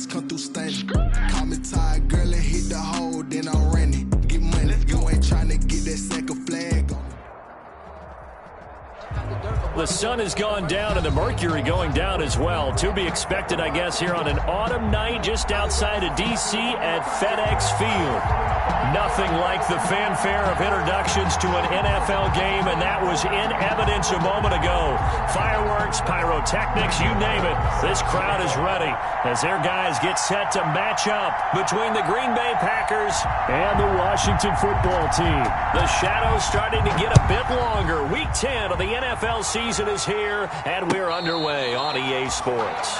come through stunning. Call me tired, girl, and hit the hole, then I'm running. Get money, you ain't trying to get that second flag. The sun has gone down and the mercury going down as well. To be expected, I guess, here on an autumn night just outside of D.C. at FedEx Field. Nothing like the fanfare of introductions to an NFL game, and that was in evidence a moment ago. Fireworks, pyrotechnics, you name it. This crowd is ready as their guys get set to match up between the Green Bay Packers and the Washington football team. The shadow's starting to get a bit longer. Week 10 of the NFL season is here, and we're underway on EA Sports.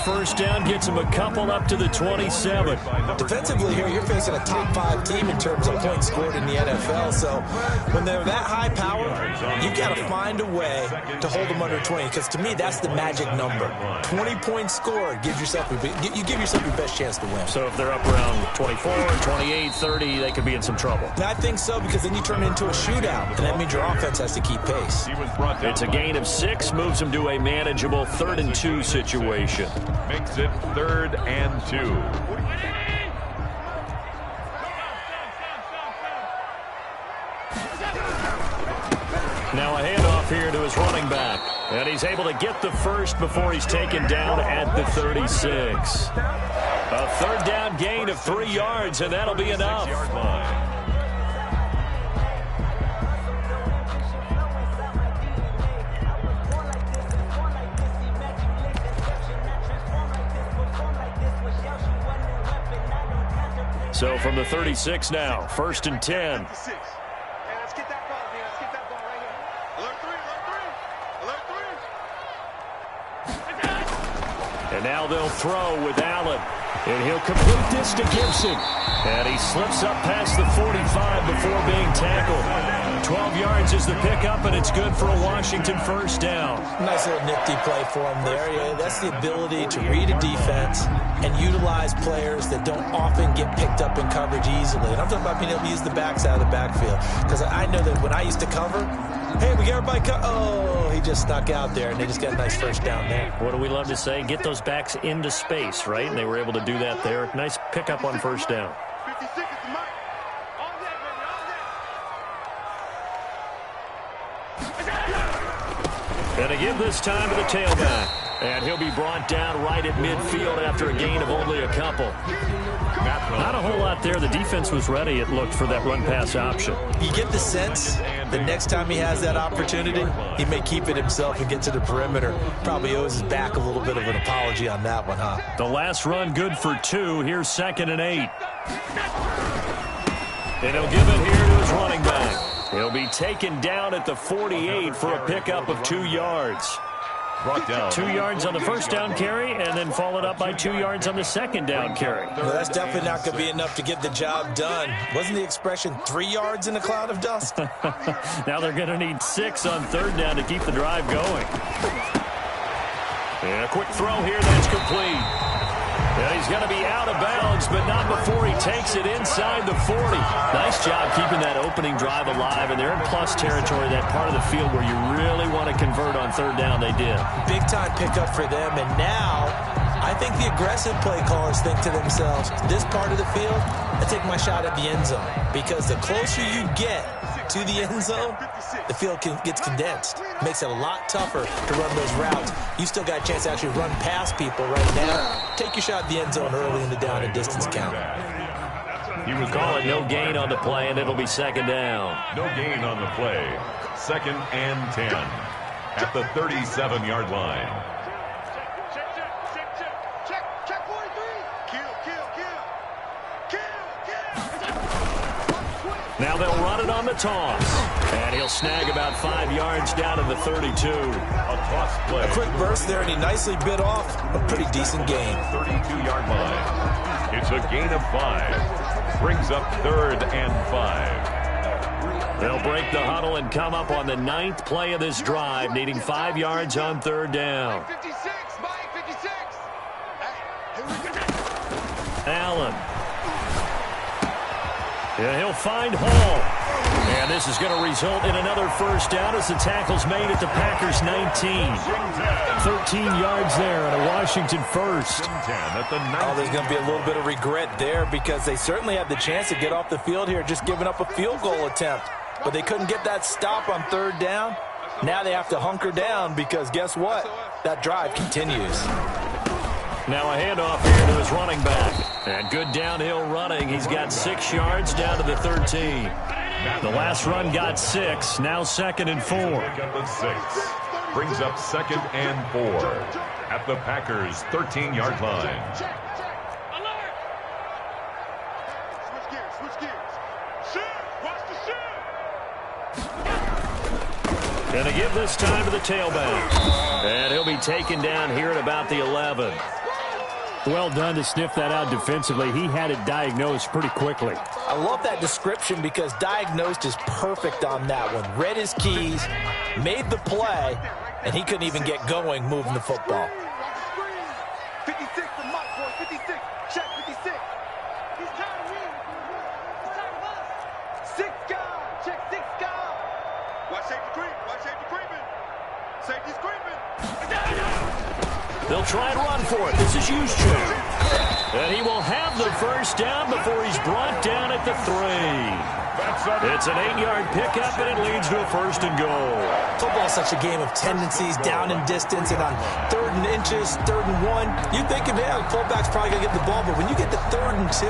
First down gets him a couple up to the 27. Defensively here, you're facing a top 5 team in terms of points scored in the NFL. So when they're that high power, you've got to find a way to hold them under 20. Because to me, that's the magic number. 20 points scored gives yourself you give yourself your best chance to win. So if they're up around 24, 28, 30, they could be in some trouble. And I think so, because then you turn it into a shootout, and that means your offense has to keep pace. It's a gain of 6, moves them to a manageable 3rd and 2 situation. Makes it 3rd and 2. Now a handoff here to his running back. And he's able to get the first before he's taken down at the 36. A 3rd down gain of 3 yards, and that'll be enough. So from the 36 now, 1st and 10. And now they'll throw with Allen. And he'll complete this to Gibson. And he slips up past the 45 before being tackled. 12 yards is the pickup, and it's good for a Washington first down. Nice little nifty play for him there. Yeah, that's the ability to read a defense and utilize players that don't often get picked up in coverage easily. And I'm talking about being able to use the backs out of the backfield. Because I know that when I used to cover, hey, we got everybody oh, he just snuck out there, and they just got a nice first down there. What do we love to say? Get those backs into space, right? And they were able to do that there. Nice pickup on first down. And to give this time to the tailback. And he'll be brought down right at midfield after a gain of only a couple. Not a whole lot there. The defense was ready, it looked, for that run-pass option. You get the sense the next time he has that opportunity, he may keep it himself and get to the perimeter. Probably owes his back a little bit of an apology on that one, huh? The last run good for 2. Here's 2nd and 8. And he'll give it here to his running back. He'll be taken down at the 48 for a pickup of 2 yards. 2 yards on the first down carry, and then followed up by 2 yards on the second down carry. Well, that's definitely not going to be enough to get the job done. Wasn't the expression 3 yards in a cloud of dust? Now they're going to need 6 on 3rd down to keep the drive going. And a quick throw here, that's complete. And he's going to be out of bounds, but not before he takes it inside the 40. Nice job keeping that opening drive alive, and they're in plus territory, that part of the field where you really want to convert on 3rd down. They did. Big-time pickup for them, and now I think the aggressive play callers think to themselves, this part of the field, I take my shot at the end zone, because the closer you get to the end zone, the field gets condensed. Makes it a lot tougher to run those routes. You still got a chance to actually run past people right now. Take your shot at the end zone early in the down and distance count. You would call it no gain on the play, and it'll be 2nd down. No gain on the play. 2nd and 10 at the 37-yard line. Check 43. Kill. Now they'll run it on the toss. And he'll snag about 5 yards down to the 32. A toss play. A quick burst there, and he nicely bit off a pretty decent gain. 32-yard line. It's a gain of 5. Brings up 3rd and 5. They'll break the huddle and come up on the 9th play of this drive, needing 5 yards on 3rd down. 56, Mike, 56. Hey, here we go. Allen. Yeah, he'll find Hall. And this is going to result in another first down as the tackle's made at the Packers' 19. 13 yards there and a Washington first. Oh, there's going to be a little bit of regret there because they certainly had the chance to get off the field here, just giving up a field goal attempt. But they couldn't get that stop on 3rd down. Now they have to hunker down because guess what? That drive continues. Now a handoff here to his running back. And good downhill running. He's got 6 yards down to the 13. The last run got 6. Now 2nd and 4. Brings up 2nd and 4 at the Packers' 13-yard line. Alert! Switch gears, switch gears. Shoot! Watch the shoot! Going to give this time to the tailback. And he'll be taken down here at about the 11. Well done to sniff that out defensively. He had it diagnosed pretty quickly. I love that description because diagnosed is perfect on that one. Read his keys, made the play, and he couldn't even get going moving the football. 56 from Mike, boy, 56. Check 56. He's tired of me. He's tired of us. 6 guard. Check 6 guard. Watch safety creep. Watch safety creeping. Safety's creeping. They'll try and run for it. This is Juszczyk. And he will have the first down before he's brought down at the 3. It's an 8-yard pickup, and it leads to a 1st and goal. Football's such a game of tendencies, down in distance, and on 3rd and inches, 3rd and 1, you think, yeah, the fullback's probably going to get the ball, but when you get to 3rd and 2,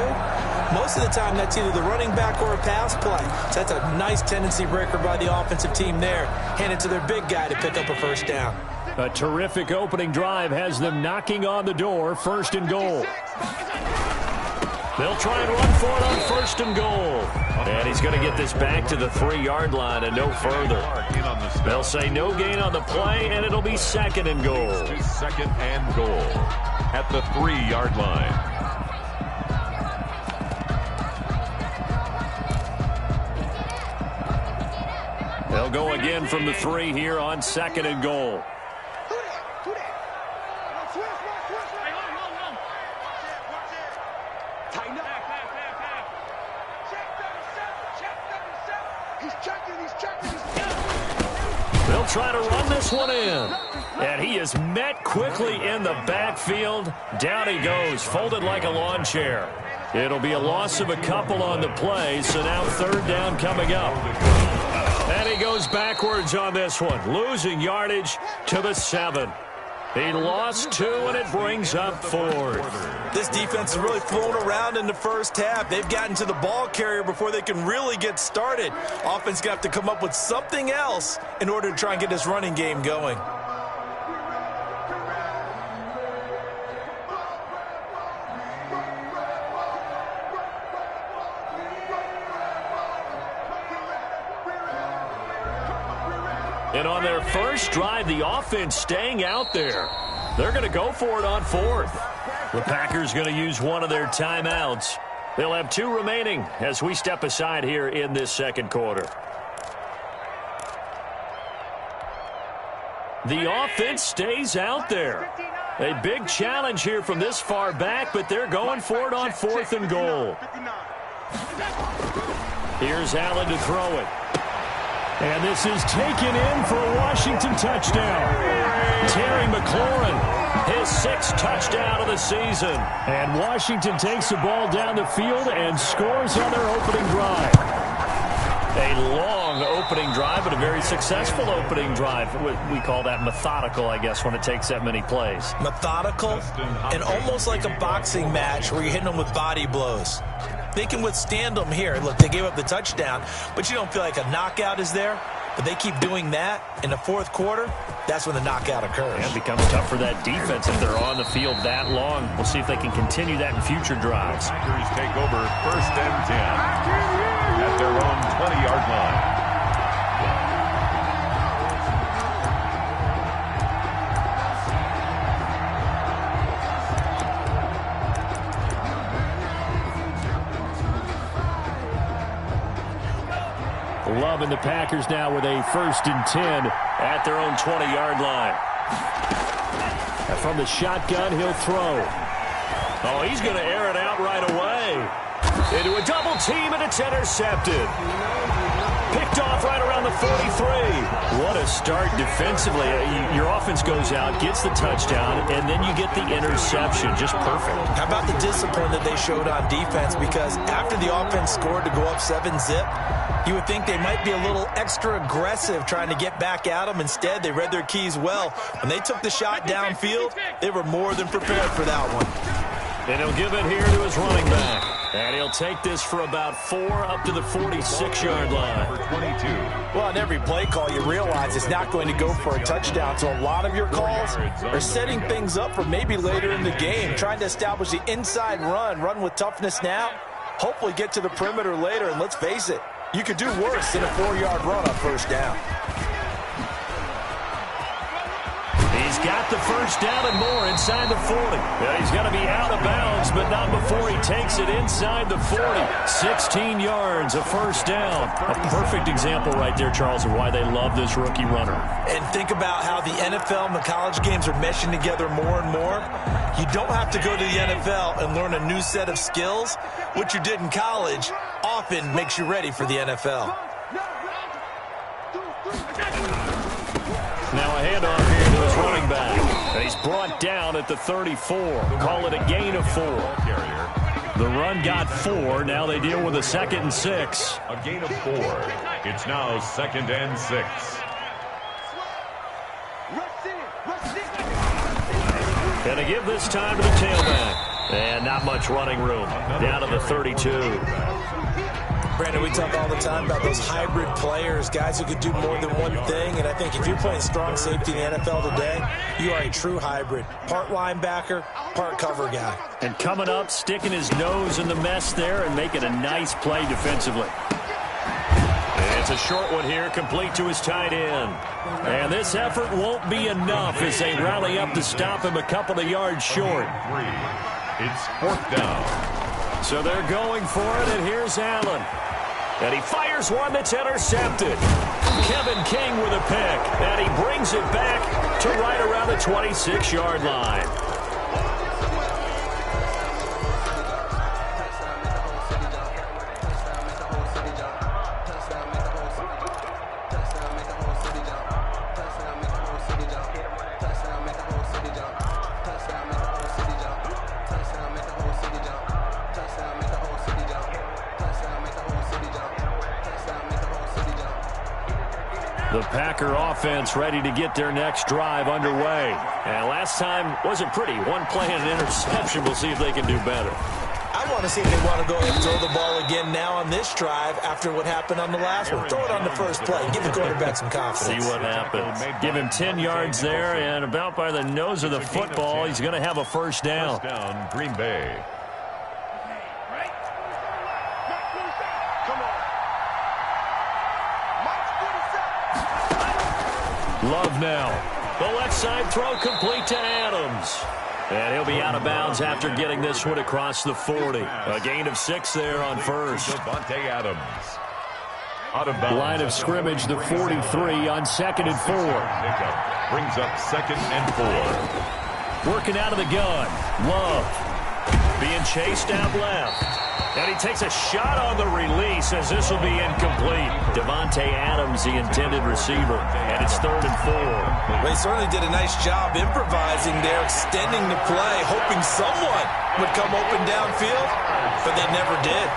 most of the time that's either the running back or a pass play. So that's a nice tendency breaker by the offensive team there. Hand it to their big guy to pick up a first down. A terrific opening drive has them knocking on the door. 1st and goal. They'll try and run for it on 1st and goal. And he's going to get this back to the 3-yard line and no further. They'll say no gain on the play, and it'll be 2nd and goal. 2nd and goal at the 3-yard line. They'll go again from the 3 here on 2nd and goal. They'll try to run this one in. And he is met quickly in the backfield. Down he goes, folded like a lawn chair. It'll be a loss of a couple on the play, so now 3rd down coming up. And he goes backwards on this one, losing yardage to the 7. He lost 2, and it brings up 4th. This defense has really flown around in the first half. They've gotten to the ball carrier before they can really get started. Offense got to come up with something else in order to try and get this running game going. And on their first drive, the offense staying out there. They're going to go for it on 4th. The Packers going to use one of their timeouts. They'll have 2 remaining as we step aside here in this 2nd quarter. The offense stays out there. A big challenge here from this far back, but they're going for it on 4th and goal. Here's Allen to throw it. And this is taken in for a Washington touchdown. Terry McLaurin, his 6th touchdown of the season. And Washington takes the ball down the field and scores on their opening drive. A long opening drive, but a very successful opening drive. We call that methodical, I guess, when it takes that many plays. Methodical and almost like a boxing match where you're hitting them with body blows. They can withstand them here. Look, they gave up the touchdown, but you don't feel like a knockout is there. But they keep doing that in the 4th quarter. That's when the knockout occurs. And it becomes tough for that defense if they're on the field that long. We'll see if they can continue that in future drives. Packers take over 1st and 10 at their own 20-yard line. come, and the Packers now with a 1st and 10 at their own 20-yard line. And from the shotgun, he'll throw. Oh, he's going to air it out right away. Into a double team, and it's intercepted. Picked off right around the 43. What a start defensively. Your offense goes out, gets the touchdown, and then you get the interception. Just perfect. How about the discipline that they showed on defense? Because after the offense scored to go up 7-zip, you would think they might be a little extra aggressive trying to get back at them. Instead, they read their keys well. When they took the shot downfield, they were more than prepared for that one. And he'll give it here to his running back. And he'll take this for about 4 up to the 46-yard line. Well, on every play call, you realize it's not going to go for a touchdown. So a lot of your calls are setting things up for maybe later in the game, trying to establish the inside run with toughness now, hopefully get to the perimeter later. And let's face it, you could do worse than a 4-yard run on 1st down. He's got the 1st down and more inside the 40. Yeah, he's got to be out of bounds, but not before he takes it inside the 40. 16 yards, a 1st down. A perfect example right there, Charles, of why they love this rookie runner. And think about how the NFL and the college games are meshing together more and more. You don't have to go to the NFL and learn a new set of skills. What you did in college often makes you ready for the NFL. Now a handoff here to his running back. And he's brought down at the 34. Call it a gain of 4. The run got 4. Now they deal with a 2nd and 6. A gain of 4. It's now 2nd and 6. Going to give this time to the tailback. And not much running room. Down to the 32. Brandon, we talk all the time about those hybrid players, guys who could do more than one thing. And I think if you're playing strong safety in the NFL today, you are a true hybrid. Part linebacker, part cover guy. And coming up, sticking his nose in the mess there and making a nice play defensively. And it's a short one here, complete to his tight end. And this effort won't be enough as they rally up to stop him a couple of yards short. It's 4th down. So they're going for it, and here's Allen. And he fires one that's intercepted. Kevin King with a pick, and he brings it back to right around the 26-yard line. The Packer offense ready to get their next drive underway. And last time wasn't pretty. One play and an interception. We'll see if they can do better. I want to see if they want to go ahead and throw the ball again now on this drive after what happened on the last one. Throw it on the first play. Give the quarterback some confidence. See what happens. Give him 10 yards there, and about by the nose of the football, he's going to have a 1st down. 1st down, Green Bay. Love now. The left side throw complete to Adams. And he'll be out of bounds after getting this one across the 40. A gain of 6 there on 1st. Davante Adams. Out of bounds. Line of scrimmage, the 43 on 2nd and 4. Brings up 2nd and 4. Working out of the gun. Love. Being chased out left. And he takes a shot on the release as this will be incomplete. Davante Adams, the intended receiver. And it's 3rd and 4. Well, he certainly did a nice job improvising there, extending the play, hoping someone would come open downfield, but they never did.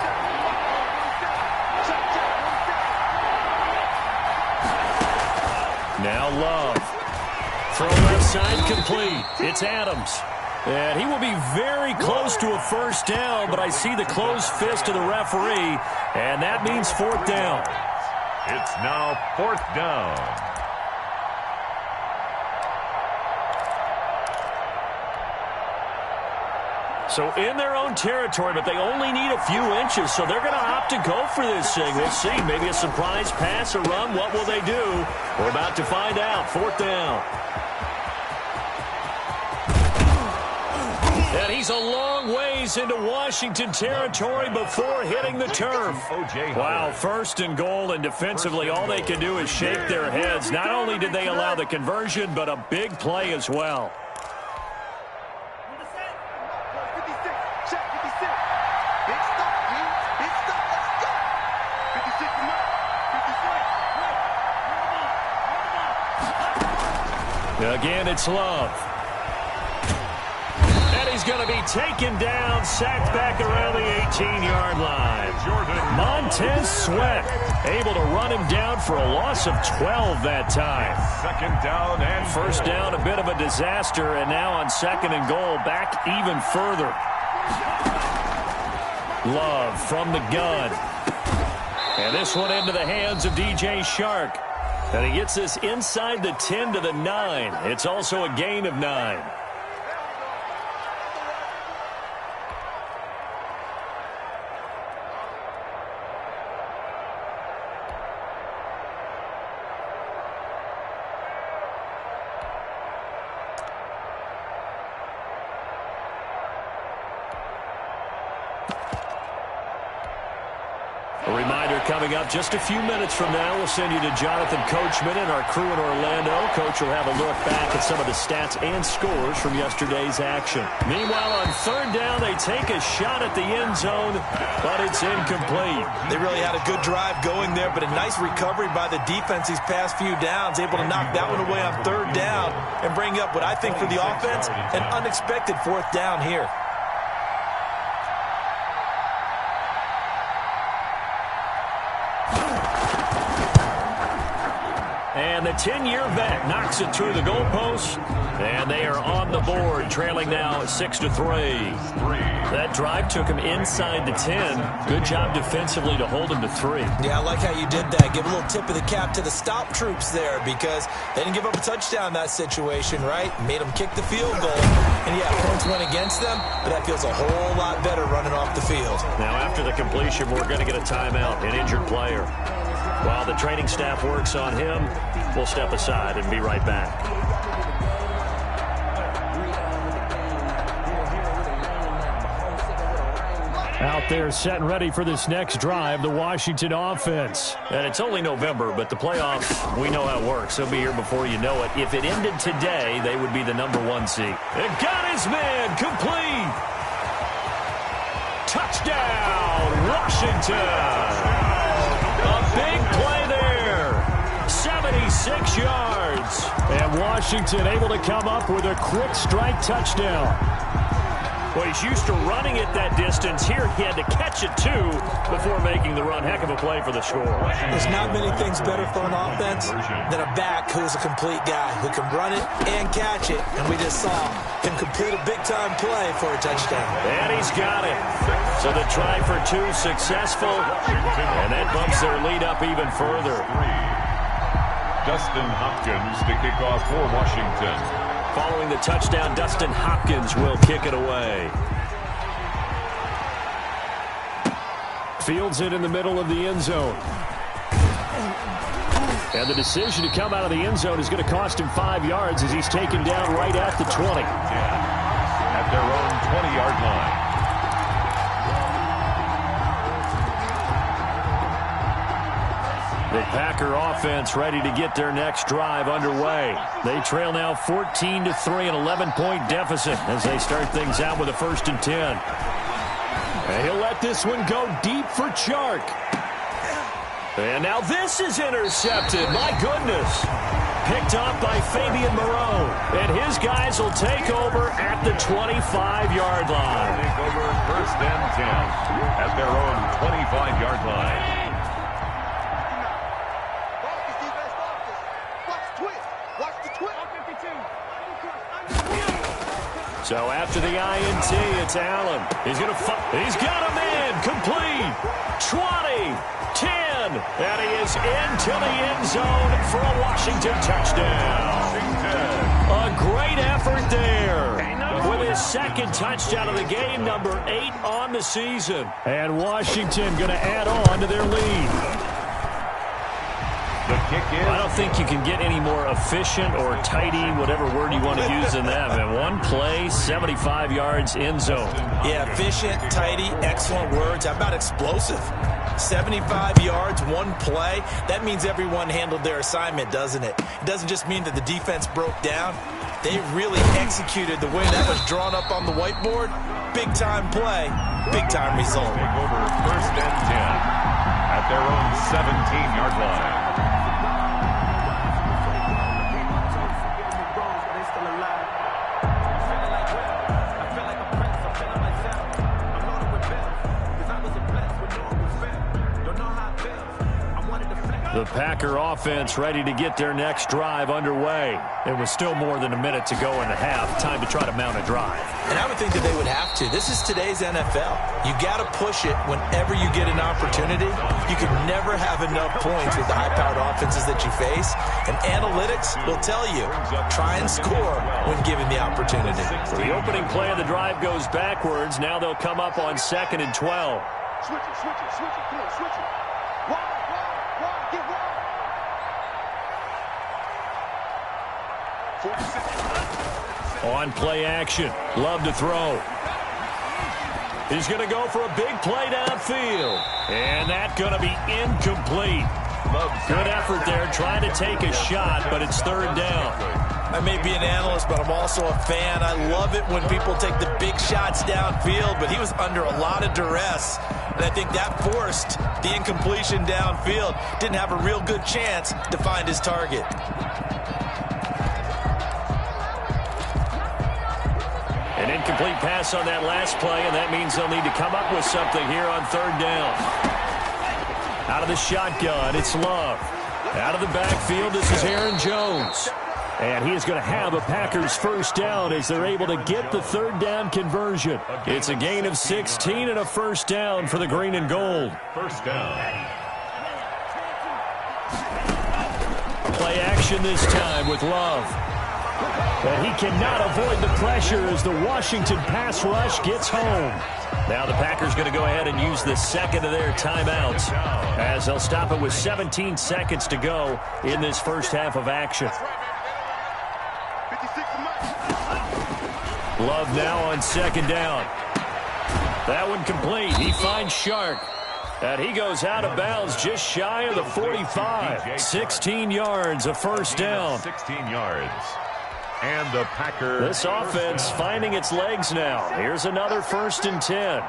Now Love. Throw left side complete. It's Adams. And he will be very close to a 1st down, but I see the closed fist of the referee, and that means 4th down. It's now 4th down. So in their own territory, but they only need a few inches, so they're going to opt to go for this thing. We'll see. Maybe a surprise pass or run. What will they do? We're about to find out. 4th down. And he's a long ways into Washington territory before hitting the turf. Wow, first and goal, and defensively all they can do is shake their heads. Not only did they allow the conversion, but a big play as well. Again, it's Love. And he's going to be taken down, sacked back around the 18-yard line. Montez Sweat able to run him down for a loss of 12 that time. Second down and first down, a bit of a disaster, and now on second and goal, back even further. Love from the gun. And this one into the hands of DJ Shark. And he gets this inside the 10 to the 9. It's also a gain of 9. A reminder coming up just a few minutes from now, we'll send you to Jonathan Coachman and our crew in Orlando. Coach will have a look back at some of the stats and scores from yesterday's action. Meanwhile, on third down, they take a shot at the end zone, but it's incomplete. They really had a good drive going there, but a nice recovery by the defense these past few downs, able to knock that one away on third down and bring up what I think for the offense, an unexpected fourth down here. And the 10-year vet knocks it through the goalpost, and they are on the board, trailing now 6-3. That drive took him inside the 10. Good job defensively to hold him to 3. Yeah, I like how you did that. Give a little tip of the cap to the stop troops there, because they didn't give up a touchdown in that situation, right? Made them kick the field goal. And yeah, points went against them, but that feels a whole lot better running off the field. Now after the completion, we're going to get a timeout, an injured player. While the training staff works on him, we'll step aside and be right back. Out there set and ready for this next drive, the Washington offense. And it's only November, but the playoffs, we know how it works. They'll be here before you know it. If it ended today, they would be the #1 seed. It got his man complete. Touchdown, Washington. A big play there. 76 yards. And Washington able to come up with a quick strike touchdown. Well, he's used to running it that distance. Here he had to catch it, too, before making the run. Heck of a play for the score. There's not many things better for an offense than a back who's a complete guy who can run it and catch it. And we just saw him complete a big-time play for a touchdown. And he's got it. So the try for 2 successful, and that bumps their lead up even further. Dustin Hopkins to kick off for Washington. Following the touchdown, Dustin Hopkins will kick it away. Fields it in the middle of the end zone. And the decision to come out of the end zone is going to cost him 5 yards as he's taken down right at the 20. At their own 20-yard line. The Packer offense ready to get their next drive underway. They trail now 14-3, an 11-point deficit as they start things out with a 1st and 10. And he'll let this one go deep for Chark. And now this is intercepted. My goodness. Picked off by Fabian Moreau. And his guys will take over at the 25-yard line. Take over 1st and 10 at their own 25-yard line. So after the INT, it's Allen. He's got a man complete. 20, 10, and he is into the end zone for a Washington touchdown. A great effort there with his 2nd touchdown of the game, number 8 on the season. And Washington going to add on to their lead. The kick is. I don't think you can get any more efficient or tidy, whatever word you want to use in that. Man, one play, 75 yards in zone. Yeah, efficient, tidy, excellent words. How about explosive? 75 yards, one play. That means everyone handled their assignment, doesn't it? It doesn't just mean that the defense broke down. They really executed the way that was drawn up on the whiteboard. Big-time play, big-time result. Take over 1st and 10 at their own 17-yard line. The Packer offense ready to get their next drive underway. It was still more than a minute to go in the half. Time to try to mount a drive. And I would think that they would have to. This is today's NFL. You got to push it whenever you get an opportunity. You can never have enough points with the high-powered offenses that you face. And analytics will tell you, try and score when given the opportunity. So the opening play of the drive goes backwards. Now they'll come up on 2nd and 12. Switch it, switch it, switch it. Come on, switch it. Wide, get wide. 46. On play action. Love to throw. He's going to go for a big play downfield. And that's going to be incomplete. Good effort there, trying to take a shot, but it's 3rd down. I may be an analyst, but I'm also a fan. I love it when people take the big shots downfield, but he was under a lot of duress. And I think that forced the incompletion downfield. Didn't have a real good chance to find his target. An incomplete pass on that last play, and that means they'll need to come up with something here on 3rd down. Out of the shotgun, it's Love. Out of the backfield, this is Aaron Jones. And he is going to have a Packers 1st down as they're able to get the 3rd down conversion. It's a gain of 16 and a 1st down for the green and gold. 1st down. Play action this time with Love. But he cannot avoid the pressure as the Washington pass rush gets home. Now the Packers going to go ahead and use the 2nd of their timeouts as they'll stop it with 17 seconds to go in this first half of action. Love now on 2nd down. That one complete. He finds Shark. And he goes out of bounds just shy of the 45. 16 yards, a 1st down. 16 yards. And the Packers. This offense finding its legs now. Here's another 1st and 10.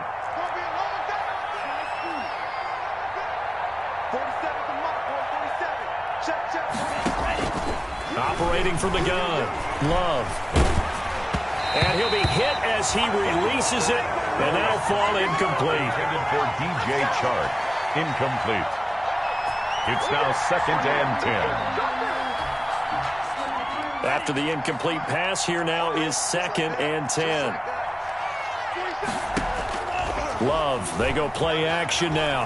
Operating from the gun. Love. And he'll be hit as he releases it, and that'll fall incomplete. Intended for DJ Chark. Incomplete. It's now 2nd and 10. After the incomplete pass, here now is 2nd and 10. Love, they go play action now.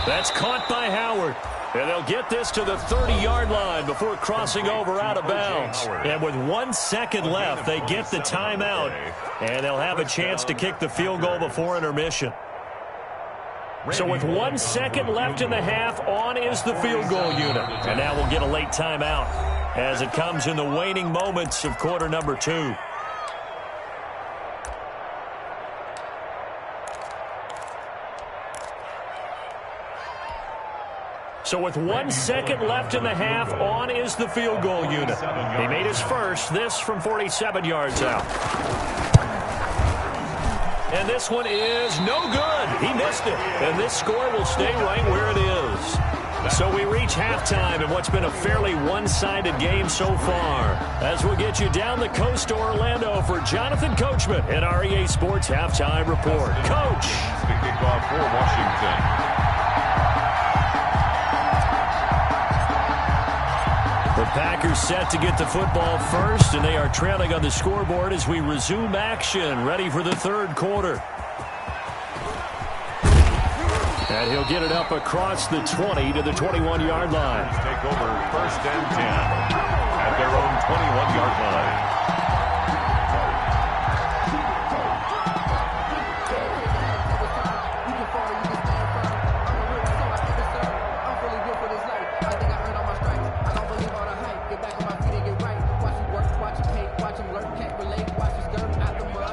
That's caught by Howard. And they'll get this to the 30-yard line before crossing over out of bounds. And with 1 second left, they get the timeout. And they'll have a chance to kick the field goal before intermission. So with 1 second left in the half, on is the field goal unit. And now we'll get a late timeout as it comes in the waning moments of quarter number 2. So with 1 second left in the half, on is the field goal unit. He made his first, this from 47 yards out. And this one is no good. He missed it. And this score will stay right where it is. So we reach halftime in what's been a fairly one-sided game so far. As we'll get you down the coast to Orlando for Jonathan Coachman in our EA Sports Halftime Report. Coach. The kickoff for Washington. The Packers set to get the football first, and they are trailing on the scoreboard as we resume action, ready for the 3rd quarter. And he'll get it up across the 20 to the 21-yard line. Take over 1st and 10 at their own 21-yard line.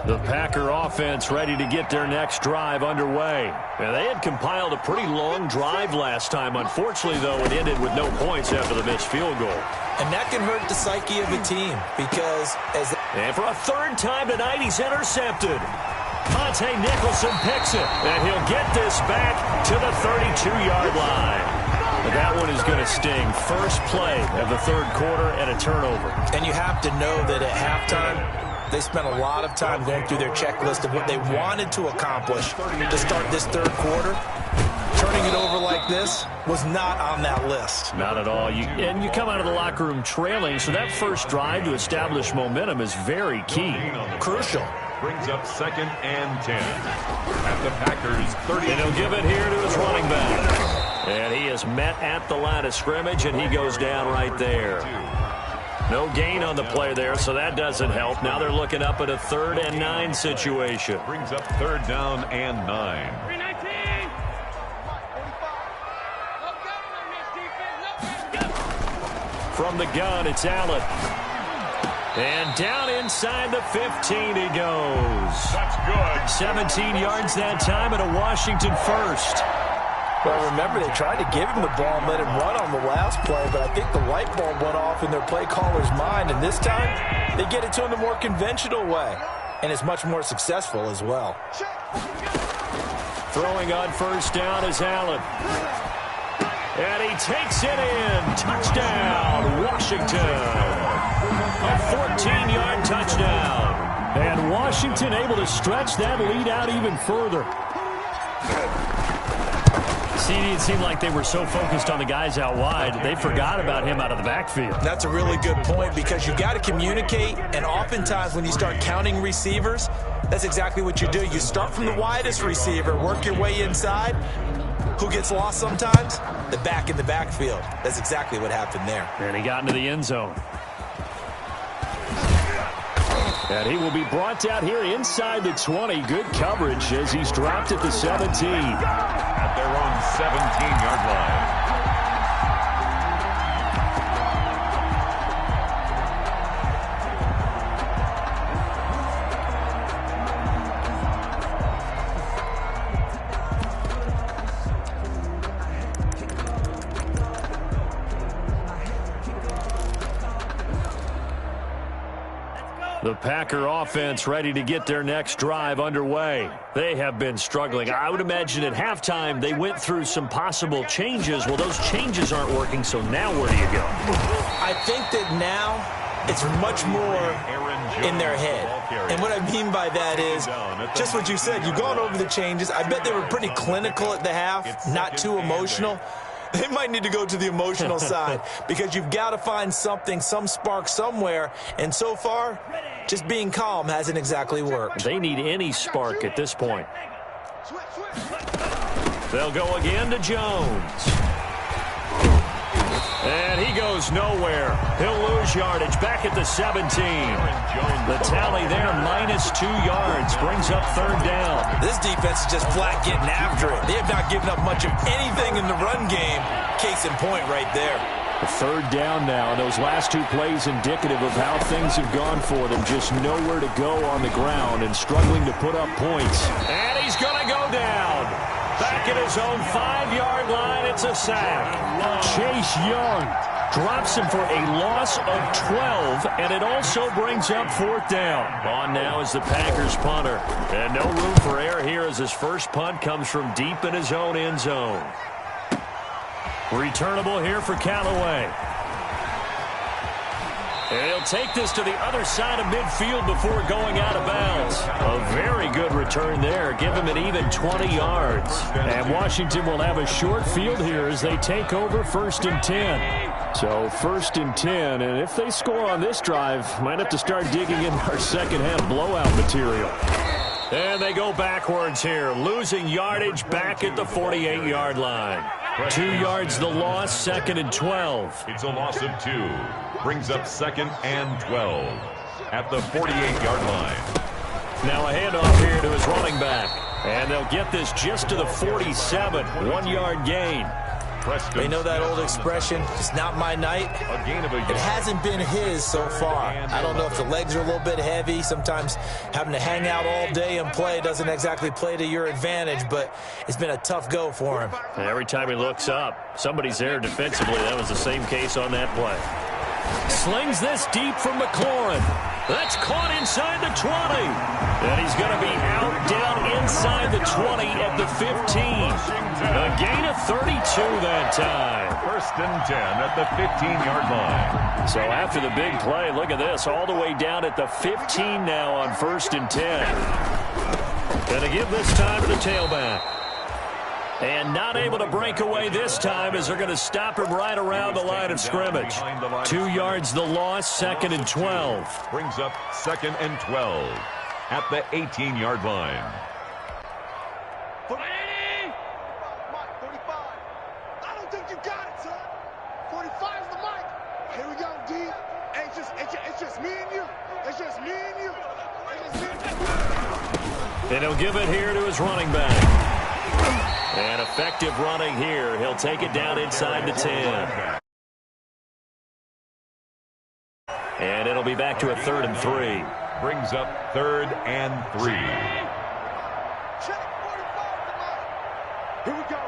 The Packer offense ready to get their next drive underway. Now, they had compiled a pretty long drive last time. Unfortunately, though, it ended with no points after the missed field goal. And that can hurt the psyche of a team because And for a third time tonight, he's intercepted. Monte Nicholson picks it, and he'll get this back to the 32-yard line. But that one is going to sting. First play of the third quarter and a turnover. And you have to know that at halftime, they spent a lot of time going through their checklist of what they wanted to accomplish to start this third quarter. Turning it over like this was not on that list. Not at all. And you come out of the locker room trailing, so that first drive to establish momentum is very key. Crucial. Brings up 2nd and 10 at the Packers 30. And he'll give it here to his running back. And he is met at the line of scrimmage, and he goes down right there. No gain on the play there, so that doesn't help. Now they're looking up at a 3rd and 9 situation. Brings up 3rd down and 9. From the gun, it's Allen. And down inside the 15 he goes. That's good. 17 yards that time and a Washington first. Well, remember, they tried to give him the ball and let him run on the last play, but I think the light bulb went off in their play caller's mind, and this time they get it to him the more conventional way, and it's much more successful as well. Throwing on first down is Allen. And he takes it in. Touchdown, Washington. A 14-yard touchdown. And Washington able to stretch that lead out even further. It seemed like they were so focused on the guys out wide, they forgot about him out of the backfield. That's a really good point because you've got to communicate, and oftentimes when you start counting receivers, that's exactly what you do. You start from the widest receiver, work your way inside. Who gets lost sometimes? The back in the backfield. That's exactly what happened there. And he got into the end zone. And he will be brought down here inside the 20. Good coverage as he's dropped at the 17. At their own 17-yard line. The Packer offense ready to get their next drive underway. They have been struggling. I would imagine at halftime they went through some possible changes. Well, those changes aren't working, so now where do you go? I think that now it's much more in their head. And what I mean by that is just what you said. You've gone over the changes. I bet they were pretty clinical at the half, not too emotional. They might need to go to the emotional side because you've got to find something, some spark somewhere. And so far, just being calm hasn't exactly worked. They need any spark at this point. They'll go again to Jones. And he goes nowhere. He'll lose yardage back at the 17. The tally there, -2 yards, brings up 3rd down. This defense is just flat getting after it. They have not given up much of anything in the run game. Case in point right there. The 3rd down now, and those last 2 plays indicative of how things have gone for them. Just nowhere to go on the ground and struggling to put up points. And he's going to go down. Back at his own 5-yard line, it's a sack. Chase Young drops him for a loss of 12, and it also brings up 4th down. On now is the Packers punter. And no room for error here as his first punt comes from deep in his own end zone. Returnable here for Callaway. And he'll take this to the other side of midfield before going out of bounds. A very good return there. Give him an even 20 yards. And Washington will have a short field here as they take over 1st and 10. So 1st and 10, and if they score on this drive, might have to start digging in our second-half blowout material. And they go backwards here, losing yardage back at the 48-yard line. 2 yards the loss, 2nd and 12. It's a loss of 2. Brings up 2nd and 12 at the 48-yard line. Now a handoff here to his running back. And they'll get this just to the 47. 1-yard gain. They know that old expression, it's not my night. It hasn't been his so far. I don't know if the legs are a little bit heavy. Sometimes having to hang out all day and play doesn't exactly play to your advantage, but it's been a tough go for him. Every time he looks up, somebody's there defensively. That was the same case on that play. Slings this deep from McLaurin. That's caught inside the 20. And he's going to be out down inside the 20 at the 15. A gain of 32 that time. First and 10 at the 15-yard line. So after the big play, look at this, all the way down at the 15 now on first and 10. Going to give this time to the tailback. And not able to break away this time as they're going to stop him right around the line of scrimmage. 2 yards the loss, second and 12. Brings up second and 12 at the 18-yard line. 45. I don't think you got it, son. 45's the mic. Here we go, D. It's just me and you. It's just me and you. It's just me and you. And he'll give it here to his running back. And effective running here. He'll take it down inside the 10. And it'll be back to a 3rd and 3. Brings up 3rd and 3. Check 45's the mic. Here we go.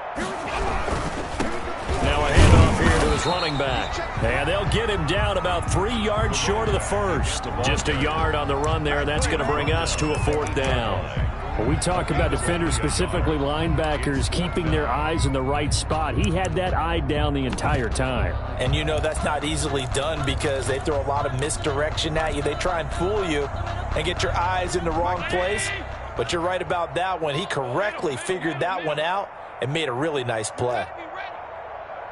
Now a handoff here to his running back. And they'll get him down about 3 yards short of the first. Just a yard on the run there. That's going to bring us to a 4th down. When we talk about defenders, specifically linebackers, keeping their eyes in the right spot, he had that eye down the entire time. And you know that's not easily done because they throw a lot of misdirection at you. They try and fool you and get your eyes in the wrong place. But you're right about that one. He correctly figured that one out and made a really nice play.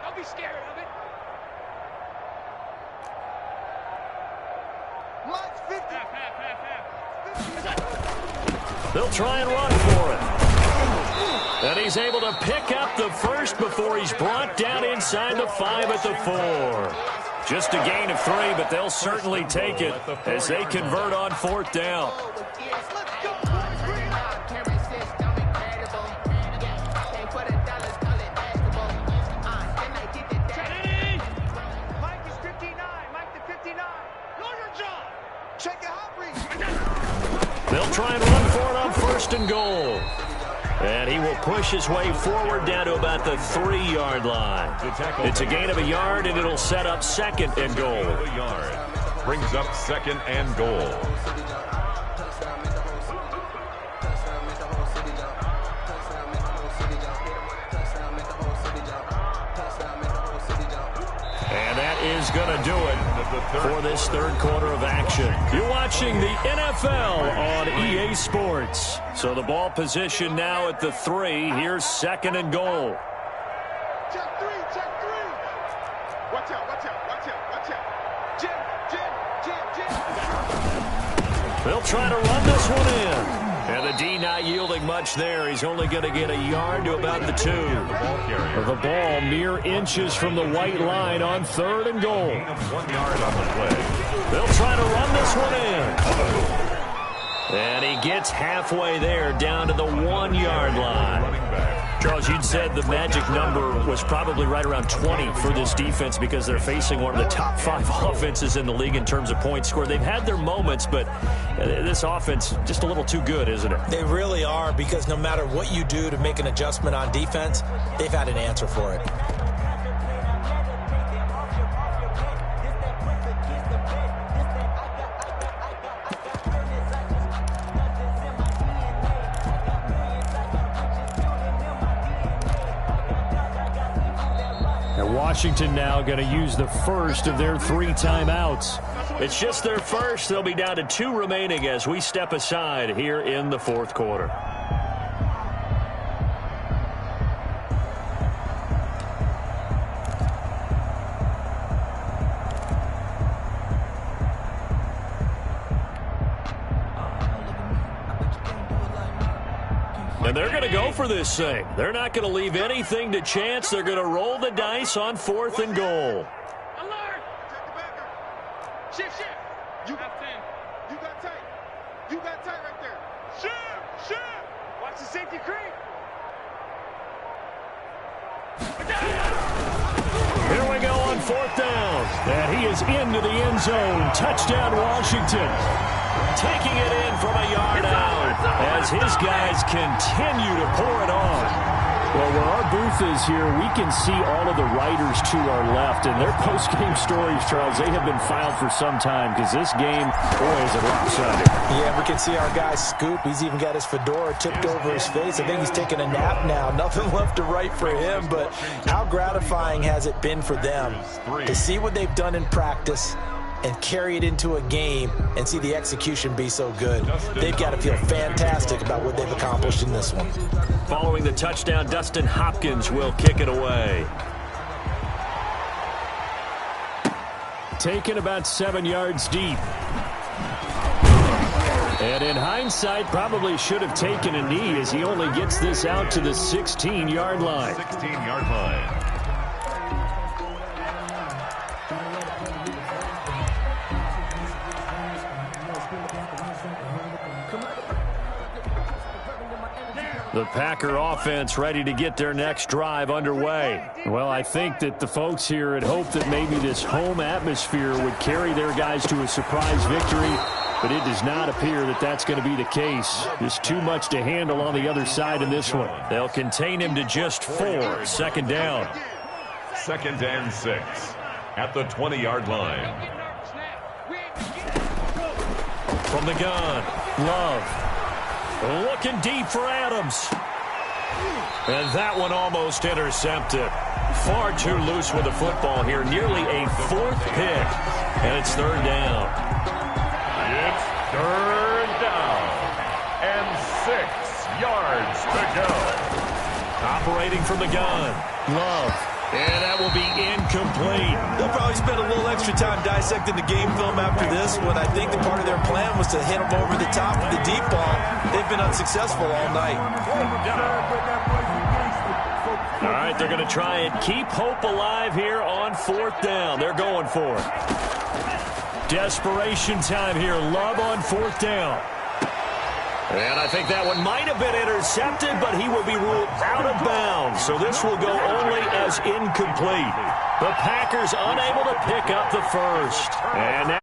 Don't be scared of it. Mike's 50. They'll try and run for it. And he's able to pick up the first before he's brought down inside the 5 at the 4. Just a gain of 3, but they'll certainly take it as they convert on 4th down. Mike is 59. Mike the 59. Know your job. Check your hot read. They'll try and run for it on 1st and goal. And he will push his way forward down to about the 3-yard line. It's a gain of a yard, and it'll set up 2nd and goal. Brings up 2nd and goal. And that is going to do it for this 3rd quarter of action. You're watching the NFL on EA Sports. So the ball position now at the 3. Here's 2nd and goal. Check 3. Watch out. Jim. They'll try to run this one in. And the D not yielding much there. He's only going to get a yard to about the 2. The ball mere inches from the white line on 3rd and goal. 1 yard on the play. They'll try to run this one in. And he gets halfway there down to the 1-yard line. Charles, you'd said the magic number was probably right around 20 for this defense because they're facing one of the top 5 offenses in the league in terms of points scored. They've had their moments, but this offense just a little too good, isn't it? They really are, because no matter what you do to make an adjustment on defense, they've had an answer for it. Washington now going to use the first of their 3 timeouts. It's just their first. They'll be down to 2 remaining as we step aside here in the 4th quarter. And they're going to go for this thing. They're not going to leave anything to chance. They're going to roll the dice on 4th and goal. Alert! Shift. You got tight. You got tight right there. Shift. Watch the safety creep. 4th down. And he is into the end zone. Touchdown, Washington. Taking it in from a yard out as his guys continue to pour it on. Well, where our booth is here, we can see all of the writers to our left. And their post-game stories, Charles, they have been filed for some time because this game, boy, is it lopsided. Yeah, we can see our guy Scoop. He's even got his fedora tipped over his face. I think he's taking a nap now. Nothing left to write for him. But how gratifying has it been for them to see what they've done in practice and carry it into a game and see the execution be so good? They've got to feel fantastic about what they've accomplished in this one. Following the touchdown, Dustin Hopkins will kick it away. Taken about 7 yards deep. And in hindsight, probably should have taken a knee as he only gets this out to the 16-yard line. 16-yard line. The Packer offense ready to get their next drive underway. Well, I think that the folks here had hoped that maybe this home atmosphere would carry their guys to a surprise victory, but it does not appear that that's going to be the case. Just too much to handle on the other side in this one. They'll contain him to just 4. Second down. 2nd and 6 at the 20-yard line. From the gun, Love. Looking deep for Adams. And that one almost intercepted. Far too loose with the football here. Nearly a 4th pick. And it's 3rd down. It's 3rd down. And 6 yards to go. Operating from the gun. Love. And that will be incomplete. They'll probably spend a little extra time dissecting the game film after this one. I think that part of their plan was to hit them over the top with the deep ball. They've been unsuccessful all night. All right, they're going to try and keep hope alive here on 4th down. They're going for it. Desperation time here. Love on 4th down. And I think that one might have been intercepted, but he will be ruled out of bounds. So this will go only as incomplete. The Packers unable to pick up the first. And